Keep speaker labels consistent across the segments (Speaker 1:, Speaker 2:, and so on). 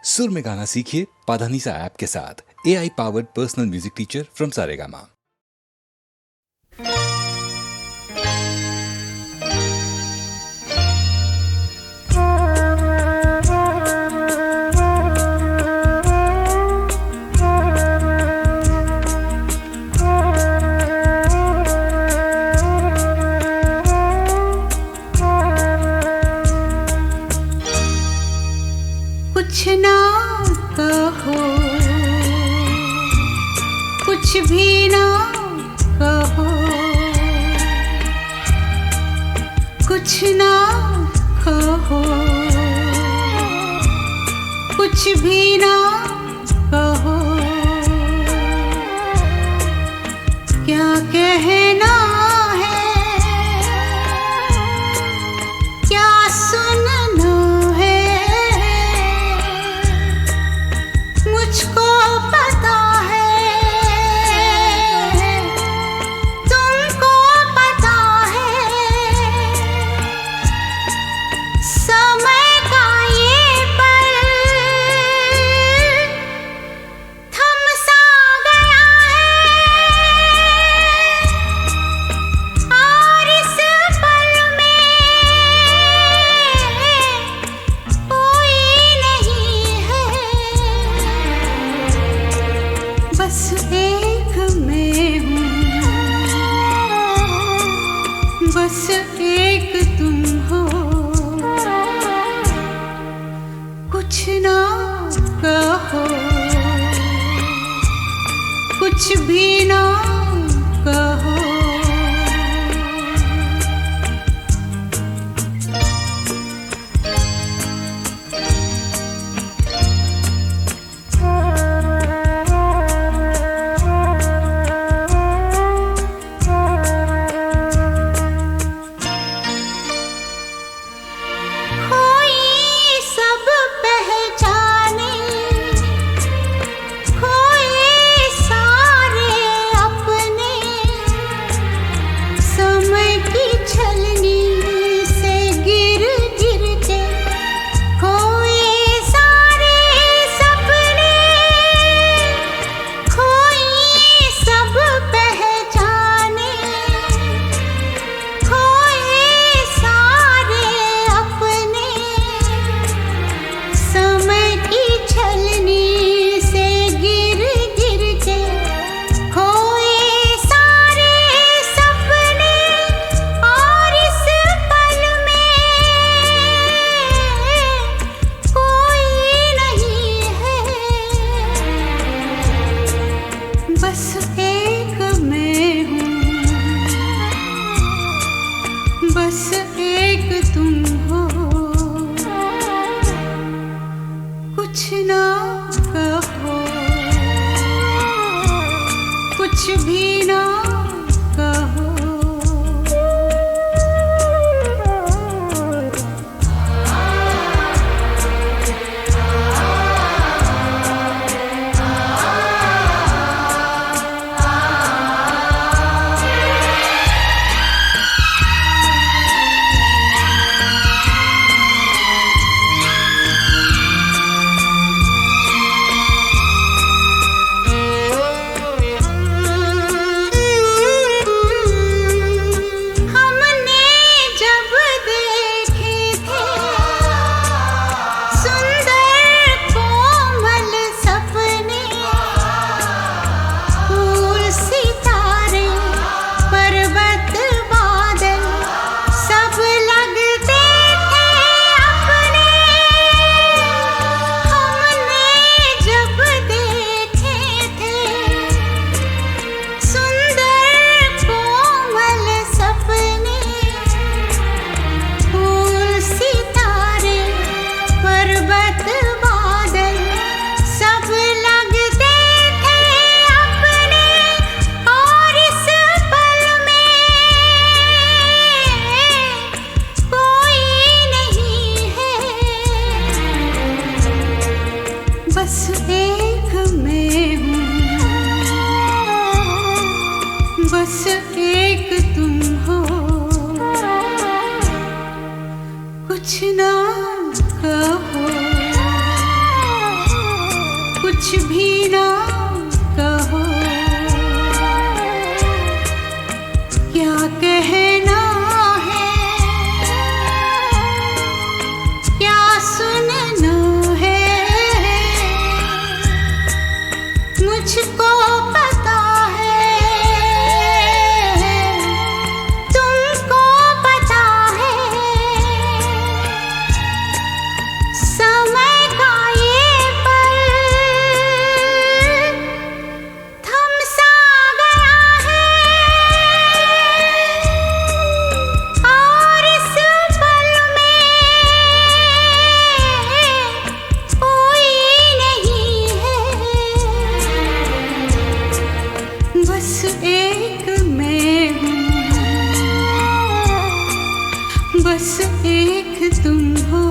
Speaker 1: सुर में गाना सीखिए पाधानीसा ऐप के साथ। AI powered personal music teacher from Saregama.
Speaker 2: कुछ ना कहो, कुछ भी ना कहो, कुछ ना कहो, कुछ भी ना कहो, क्या कहना है, क्या सुनना है, मुझको पता है, तुमको पता है, समय का ये पल थम सा गया है, और इस पल में कोई नहीं है, बस एक मैं हूँ, बस एक तुम हो, कुछ ना कहो, कुछ भी ना कहो। कोई सब पहचाने, कोई सारे अपने, समय की छलनी से गिर गिर के कोई सारे सपने, कोई सब पहचाने, कोई सारे अपने, समय की छलनी से गिर गिर के कोई सारे सपने, और इस पल में कोई नहीं है, बस एक मैं हूँ, बस एक तुम हो, कुछ ना कहो, कुछ भी ना कहो। बस एक तुम हो, कुछ ना कहो, भी ना कहो, क्या कहना है, क्या सुनना है, मुझको पता है, तुमको पता है, समय का ये पल थम सा गया है, और इस पल में कोई नहीं है, बस एक मैं हूँ, बस एक तुम हो।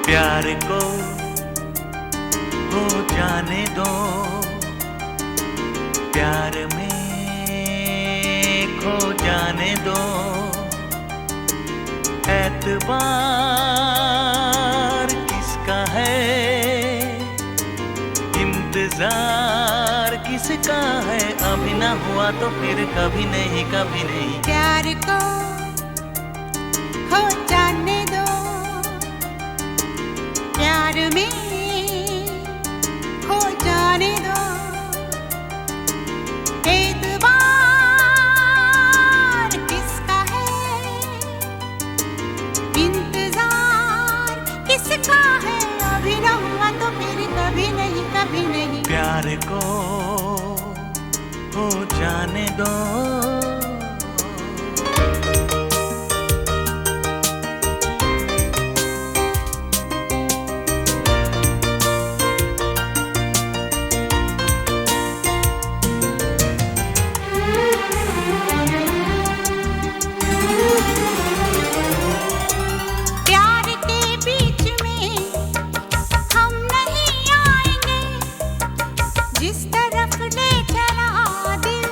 Speaker 3: प्यार को हो जाने दो, प्यार में खो जाने दो, एतबार किसका है, इंतजार किसका है, अभी ना हुआ तो फिर कभी नहीं, कभी नहीं।
Speaker 2: प्यार को हो जाने दो, प्यार में हो जाने दो, एतबार किसका है, इंतजार किसका है, अभी न हुआ तो फिर कभी नहीं, कभी नहीं।
Speaker 3: प्यार को हो जाने दो।
Speaker 2: प्यार के बीच में हम नहीं आएंगे, जिस तरफ ले चला दिल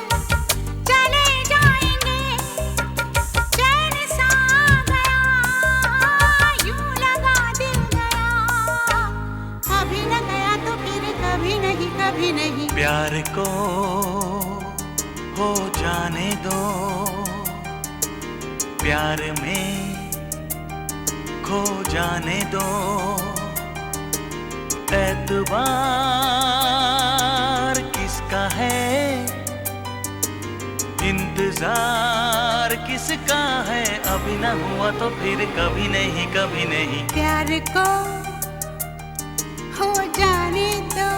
Speaker 2: चले जाएंगे, चैन सा गया यूं लगा दिल गया, अभी न गया तो फिर कभी नहीं, कभी नहीं।
Speaker 3: प्यार को हो जाने दो, प्यार में खो जाने दो, एतबार किसका है, इंतजार किसका है, अभी ना हुआ तो फिर कभी नहीं, कभी नहीं।
Speaker 2: प्यार को हो जाने दो।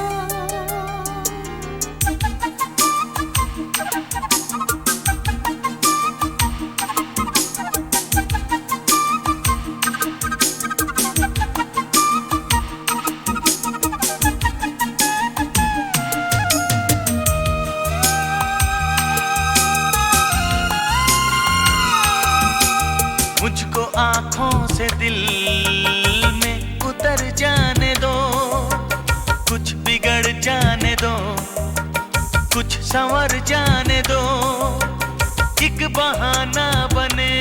Speaker 3: मुझको आँखों से दिल में उतर जाने दो, कुछ बिगड़ जाने दो, कुछ संवर जाने दो, एक बहाना बने,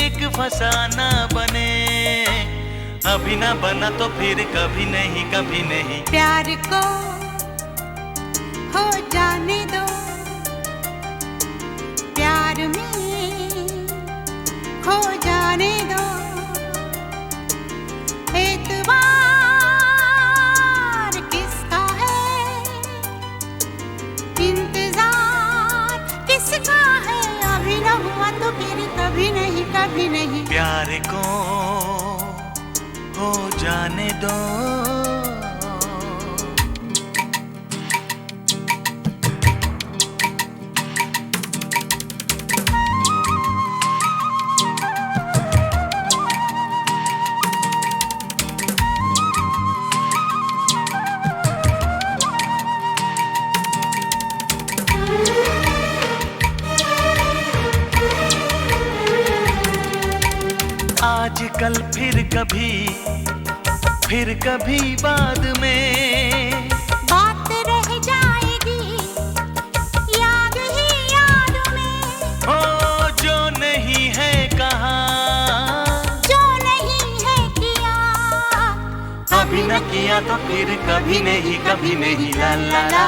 Speaker 3: एक फसाना बने, अभी ना बना तो फिर कभी नहीं, कभी नहीं।
Speaker 2: प्यार को हो जाने दो, प्यार में हो जाने दो, एतबार किसका है, इंतजार किसका है, अभी न हुआ तो फिर कभी नहीं, कभी नहीं।
Speaker 3: प्यार को हो जाने दो। आजकल फिर कभी बाद में
Speaker 2: बात रह जाएगी याद ही याद में।
Speaker 3: हो जो नहीं है कहा,
Speaker 2: जो नहीं है किया,
Speaker 3: अभी न किया तो फिर कभी नहीं ला ला ला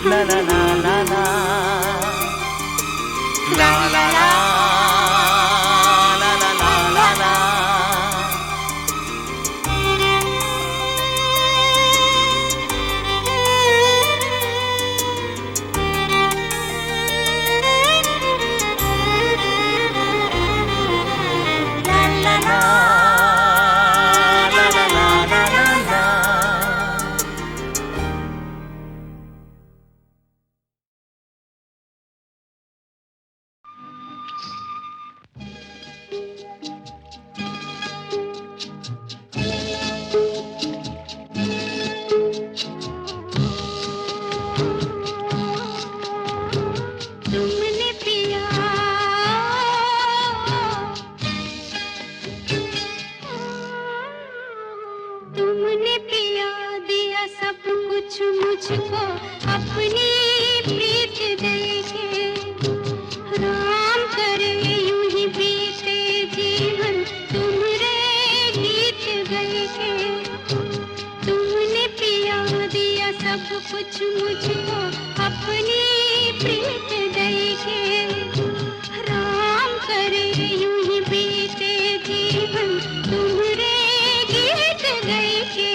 Speaker 3: ला ला ला ला ला ला ला ला।
Speaker 4: तुमने पिया दिया सब कुछ मुझको अपनी प्रीत देके। राम करे यूं ही बीते जीवन तुम्हारे गीत गाके। तुमने पिया दिया सब कुछ मुझको अपनी प्रीत देके। राम करे यूं ही बीते जीवन तुम्हारे गीत गाके।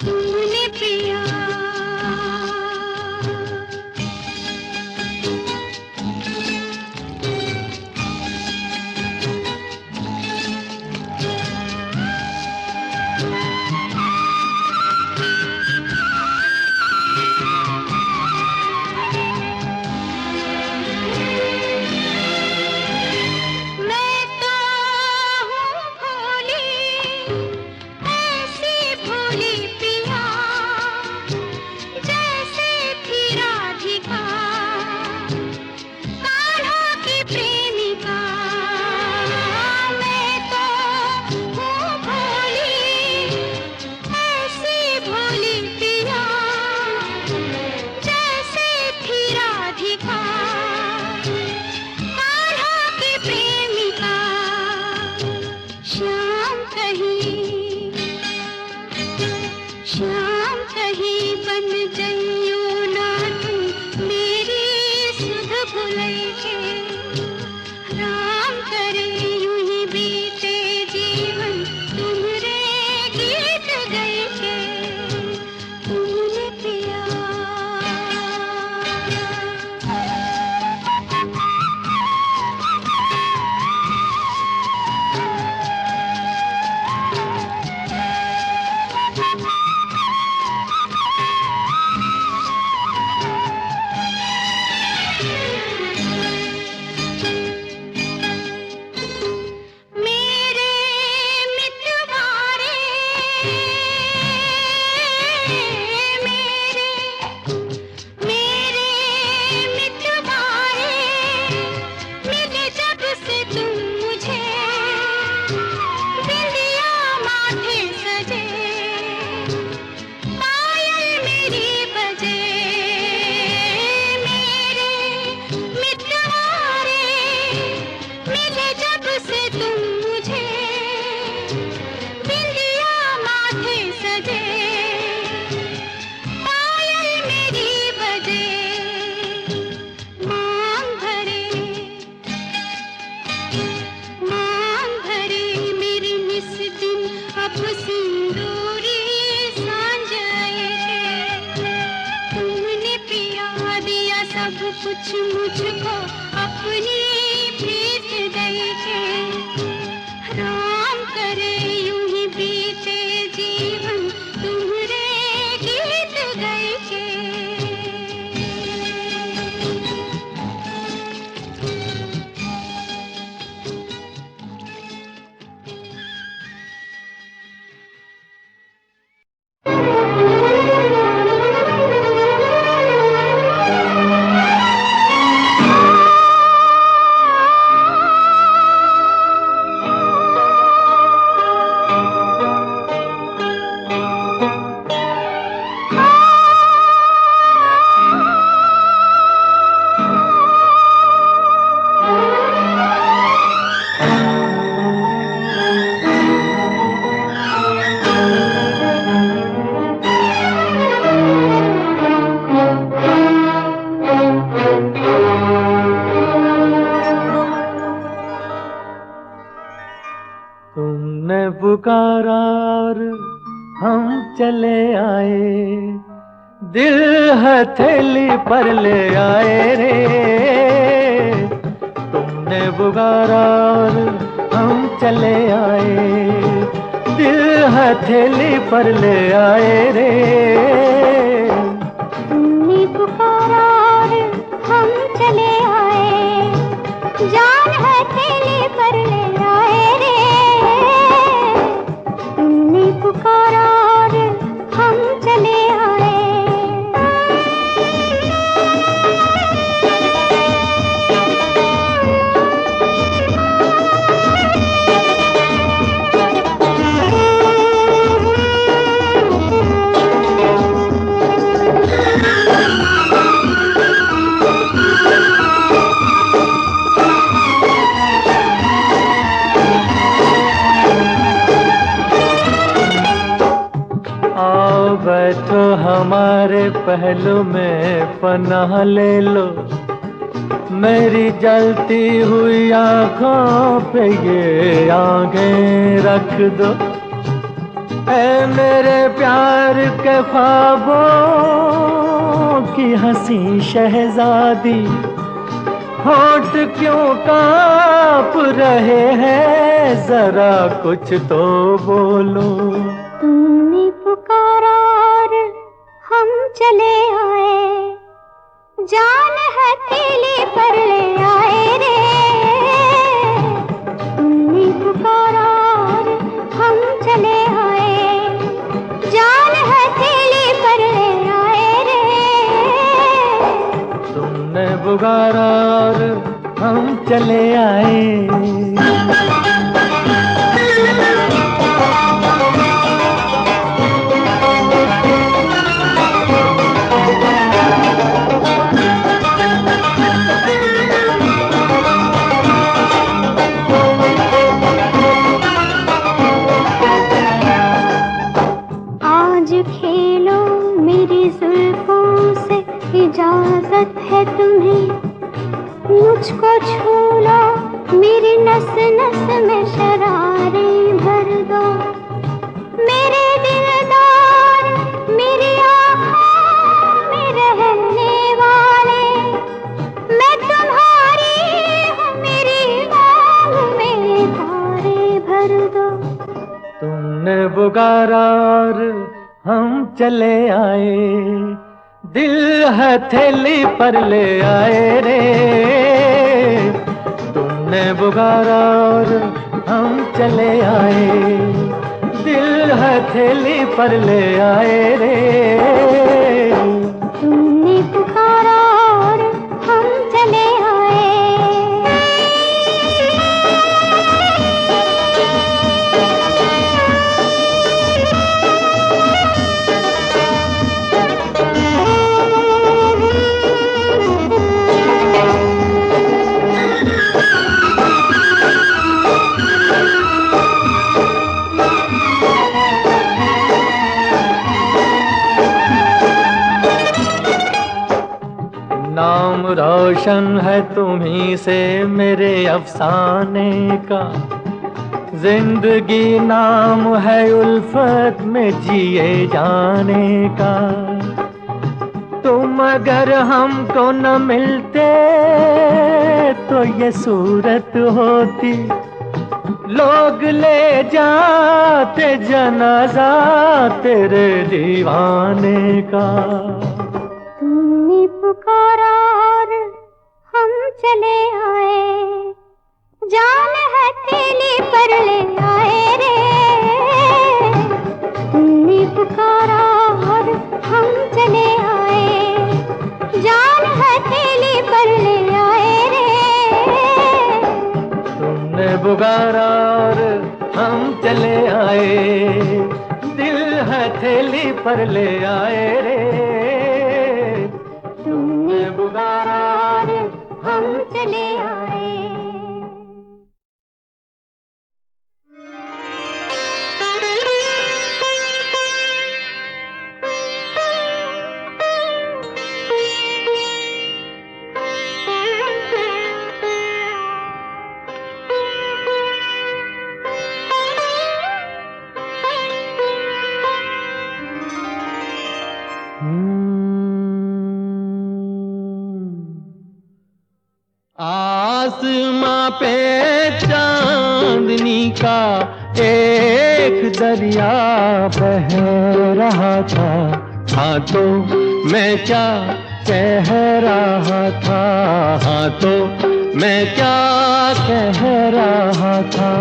Speaker 4: तुमने पिया श्याम कहीं बन जाइयो ना तुम मेरी सुध भुलई के। राम करे यूं ही बीते जीवन तुम्हारे गीत गए के। तुमने पिया कुछ मुझको अपनी प्रीत दे के। राम कर
Speaker 5: तुमने पुकारा और हम चले आए, दिल हथेली पर ले आए रे। तुमने पुकारा और हम चले आए, दिल हथेली पर ले आए रे।
Speaker 4: तुमने पुकारा और हम चले आए, जान हथेली पर ले आए रे। तुमने पुकारा और हम चले आए।
Speaker 5: बैठो हमारे पहलू में पनाह ले लो, मेरी जलती हुई आँखों पे ये आँखें रख दो। ऐ मेरे प्यार के ख्वाबों की हंसी शहजादी, होठ क्यों कांप रहे हैं, जरा कुछ तो बोलो।
Speaker 4: तुमने पुकारा और हम चले आए, जान हथेली पर ले आए रे। तुमने पुकारा और हम चले आए, जान हथेली पर ले आए रे।
Speaker 5: तुमने पुकारा और हम चले आए।
Speaker 4: खेलो मेरी जुल्फों से, इजाजत है तुम्हें। मुझको छू लो, मेरी नस नस में शरारें भर दो। मेरे दिलदार, मेरी आँखों में रहने वाले, मैं तुम्हारी हूँ, मेरी मांग में तारे भर दो।
Speaker 5: तुमने पुकारा और हम चले आए, दिल हथेली पर ले आए रे। तुमने पुकारा और हम चले आए, दिल हथेली पर ले आए रे।
Speaker 4: तुमने पुकारा और हम चले आए।
Speaker 5: नाम रोशन है तुम्ही से मेरे अफसाने का, जिंदगी नाम है उल्फत में जिए जाने का। तुम अगर हमको न मिलते तो ये सूरत होती, लोग ले जाते जनाजा तेरे दीवाने का।
Speaker 4: तुमने पुकारा और हम चले आए, जान हथेली पर ले आए रे। तुमने पुकारा और हम चले आए, जान हथेली पर ले आए रे।
Speaker 5: तुमने पुकारा और हम चले आए, दिल हथेली पर ले आए रे। तुमने पुकारा और
Speaker 4: हम चले आए।
Speaker 5: पे चांदनी का एक दरिया बह रहा था। हाँ तो मैं क्या कह रहा था, हाँ तो मैं क्या कह रहा था।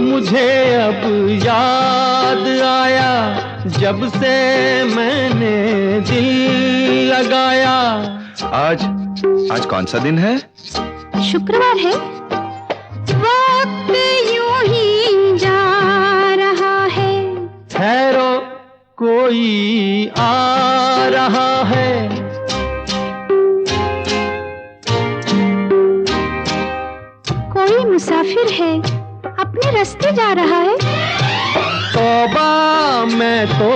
Speaker 5: मुझे अब याद आया जब से मैंने दिल लगाया।
Speaker 6: आज कौन सा दिन है?
Speaker 4: शुक्रवार है। वक्त यूं ही जा रहा है।
Speaker 5: ठहरो कोई आ रहा है।
Speaker 4: कोई मुसाफिर है, अपने रास्ते जा रहा है।
Speaker 5: तौबा मैं तो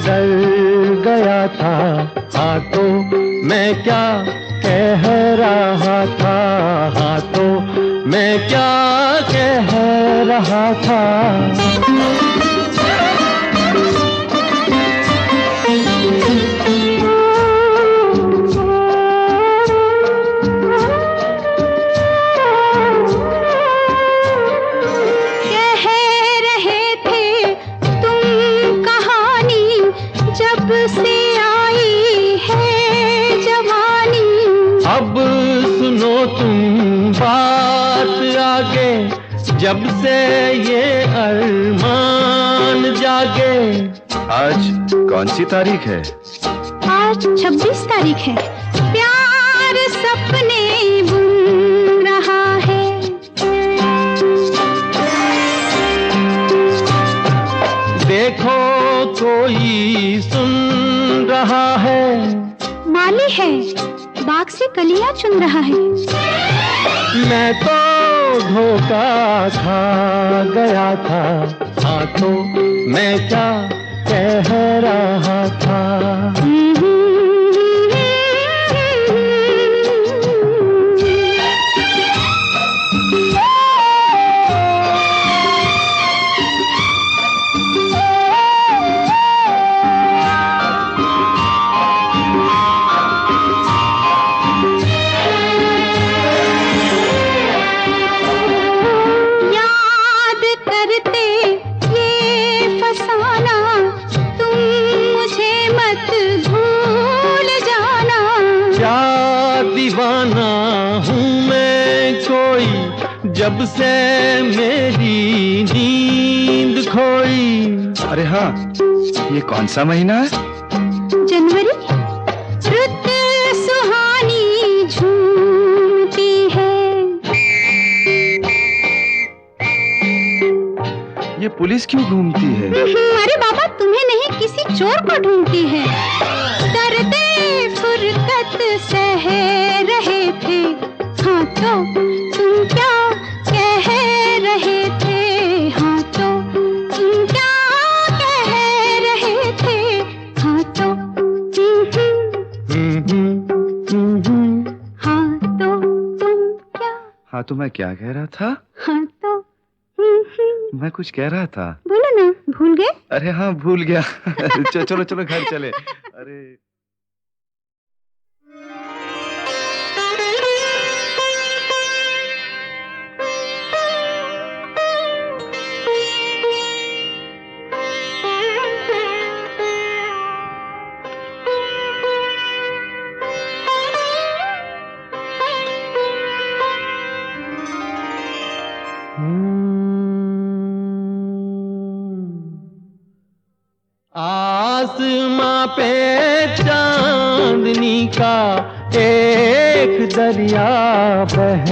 Speaker 5: डर गया था। हाँ तो मैं क्या कह रहा था, हाँ तो मैं क्या कह रहा था।
Speaker 4: से आई है जवानी।
Speaker 5: अब सुनो तुम बात आगे, जब से ये अरमान जागे।
Speaker 6: आज कौन सी तारीख है?
Speaker 4: आज 26 तारीख है। प्यार सपने बुन रहा है।
Speaker 5: देखो कोई सुन रहा है।
Speaker 4: माली है, बाग से कलियां चुन रहा है।
Speaker 5: मैं तो धोखा खा गया था। हाँ तो मैं क्या कह रहा था। दीवाना हूँ मैं कोई, जब से मेरी नींद खोई।
Speaker 6: अरे हाँ, ये कौन सा महीना है?
Speaker 4: जनवरी। रुत सुहानी झूमती है।
Speaker 6: ये पुलिस क्यों घूमती है?
Speaker 4: अरे बाबा, तुम्हें नहीं, किसी चोर को ढूंढती है। दर्दे फुरकत सह रहे थे। हाँ तो तुम क्या कह रहे थे, हाँ तो तुम क्या कह रहे थे, हाँ तो हाँ तो तुम क्या।
Speaker 6: हाँ तो मैं क्या कह रहा था?
Speaker 4: हाँ तो
Speaker 6: मैं कुछ कह रहा था।
Speaker 4: बोलो ना, भूल गए?
Speaker 6: अरे हाँ, भूल गया। चलो चलो घर चले। अरे
Speaker 5: आसमां पे चांदनी का एक दरिया बह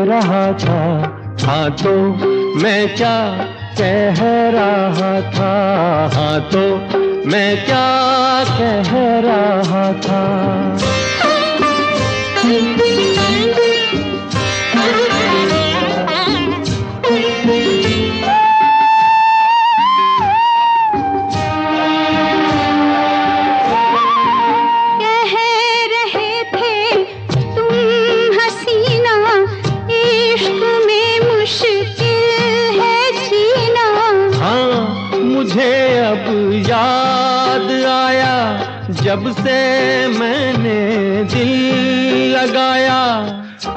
Speaker 5: रहा था। हाँ तो मैं क्या कह रहा था, हाँ तो मैं क्या कह रहा था। जब से मैंने दिल लगाया।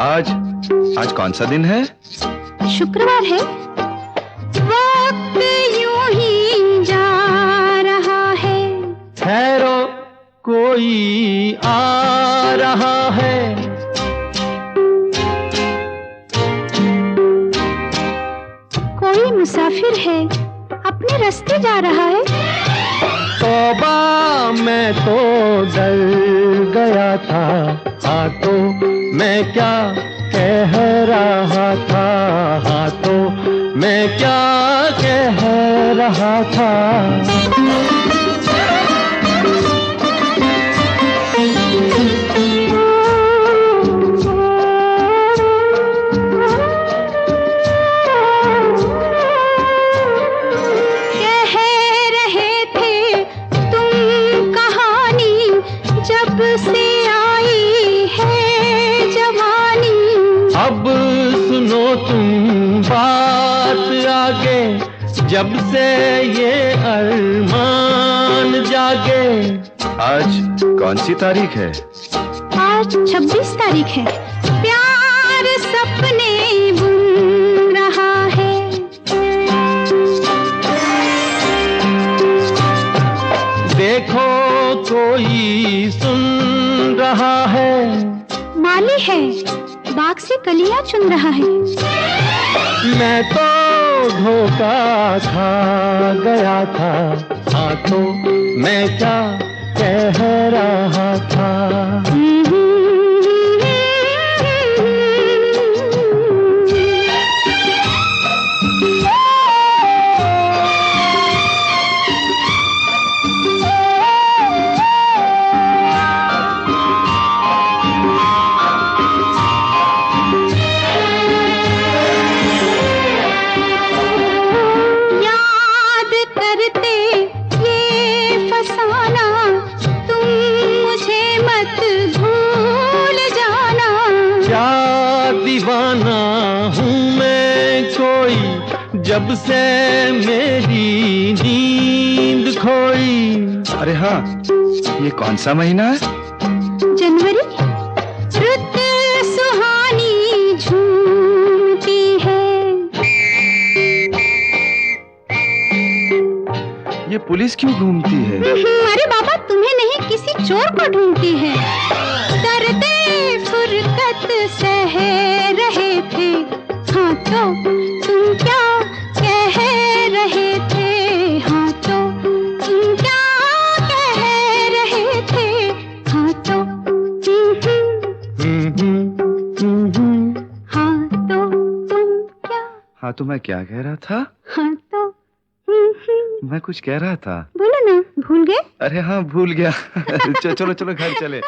Speaker 6: आज कौन सा दिन है?
Speaker 4: शुक्रवार है। वक्त यूं ही जा रहा है।
Speaker 5: ठहरो कोई आ रहा है।
Speaker 4: कोई मुसाफिर है, अपने रास्ते जा रहा है।
Speaker 5: तौबा मैं तो डर गया था। हाँ तो मैं क्या कह रहा था। हाँ तो मैं क्या कह रहा था।
Speaker 4: से आई है जवानी।
Speaker 5: अब सुनो तुम बात आगे, जब से ये अरमान जागे।
Speaker 6: आज कौन सी तारीख है?
Speaker 4: आज 26 तारीख है। प्यार सपने बुन रहा है।
Speaker 5: देखो कोई सुन रहा है।
Speaker 4: माली है, बाग से कलियां चुन रहा है।
Speaker 5: मैं तो धोखा खा गया था। हाँ तो मैं क्या कह रहा था। दीवाना हूँ मैं कोई, जब से मेरी नींद खोई।
Speaker 6: अरे हाँ, ये कौन सा महीना है?
Speaker 4: जनवरी। रुत सुहानी झूमती है।
Speaker 6: ये पुलिस क्यों घूमती है?
Speaker 4: अरे बाबा, तुम्हें नहीं किसी चोर को ढूंढती है। दर्दे फुरकत सह रहे थे। हाँ तो तुम क्या कह रहे थे। हाँ तो तुम क्या कह रहे थे। हाँ तो हाँ तो तुम क्या।
Speaker 6: हाँ तो मैं क्या कह रहा था?
Speaker 4: हाँ तो
Speaker 6: मैं कुछ कह रहा था।
Speaker 4: बोलो ना, भूल गए?
Speaker 6: अरे हाँ, भूल गया। चलो चलो घर चले।